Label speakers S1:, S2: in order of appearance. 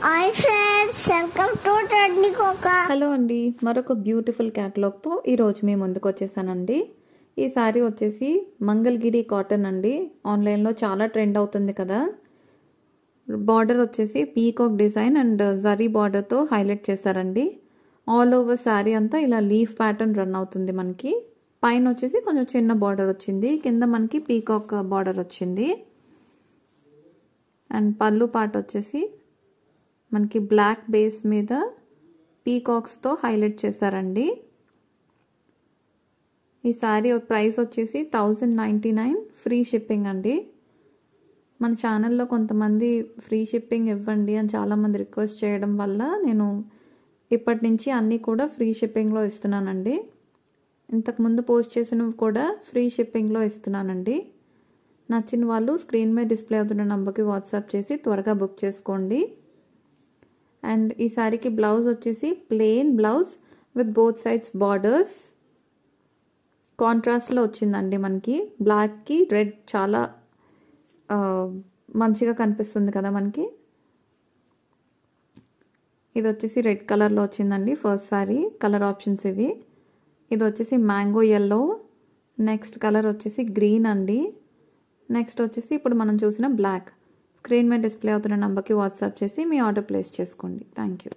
S1: Hi friends, welcome to trending కోక.
S2: Hello అండి, మరొక బ్యూటిఫుల్ క్యాటలాగ్తో ఈరోజు మేము ముందుకు వచ్చేసానండి. ఈ శారీ వచ్చేసి మంగళగిరి కాటన్ అండి. ఆన్లైన్లో చాలా ట్రెండ్ అవుతుంది కదా. బార్డర్ వచ్చేసి పీకాక్ డిజైన్ అండ్ జరీ బార్డర్తో హైలైట్ చేశారండి. ఆల్ ఓవర్ శారీ అంతా ఇలా లీఫ్ ప్యాటర్న్ రన్ అవుతుంది మనకి. పైన వచ్చేసి కొంచెం చిన్న బార్డర్ వచ్చింది, కింద మనకి పీకాక్ బార్డర్ వచ్చింది. అండ్ పళ్ళు పార్ట్ వచ్చేసి మనకి బ్లాక్ బేస్ మీద పీకాక్స్తో హైలైట్ చేశారండి. ఈ శారీ ప్రైస్ వచ్చేసి 1099, ఫ్రీ షిప్పింగ్ అండి. మన ఛానల్లో కొంతమంది ఫ్రీ షిప్పింగ్ ఇవ్వండి అని చాలామంది రిక్వెస్ట్ చేయడం వల్ల నేను ఇప్పటి నుంచి అన్నీ కూడా ఫ్రీ షిప్పింగ్లో ఇస్తున్నానండి. ఇంతకుముందు పోస్ట్ చేసినవి కూడా ఫ్రీ షిప్పింగ్లో ఇస్తున్నానండి. నచ్చిన వాళ్ళు స్క్రీన్ మీద డిస్ప్లే అవుతున్న నంబర్కి వాట్సాప్ చేసి త్వరగా బుక్ చేసుకోండి. అండ్ ఈ శారీకి బ్లౌజ్ వచ్చేసి plain blouse with both sides borders కాంట్రాస్ట్లో వచ్చిందండి. మనకి బ్లాక్కి రెడ్ చాలా మంచిగా కనిపిస్తుంది కదా మనకి. ఇది వచ్చేసి రెడ్ కలర్లో వచ్చిందండి ఫస్ట్ శారీ. కలర్ ఆప్షన్స్ ఇవి. ఇది వచ్చేసి మ్యాంగో ఎల్లో, నెక్స్ట్ కలర్ వచ్చేసి గ్రీన్ అండి. నెక్స్ట్ వచ్చేసి ఇప్పుడు మనం చూసిన బ్లాక్. స్క్రీన్ మీద డిస్ప్లే అవుతున్న నెంబర్కి వాట్సాప్ చేసి మీ ఆర్డర్ ప్లేస్ చేసుకోండి. Thank you.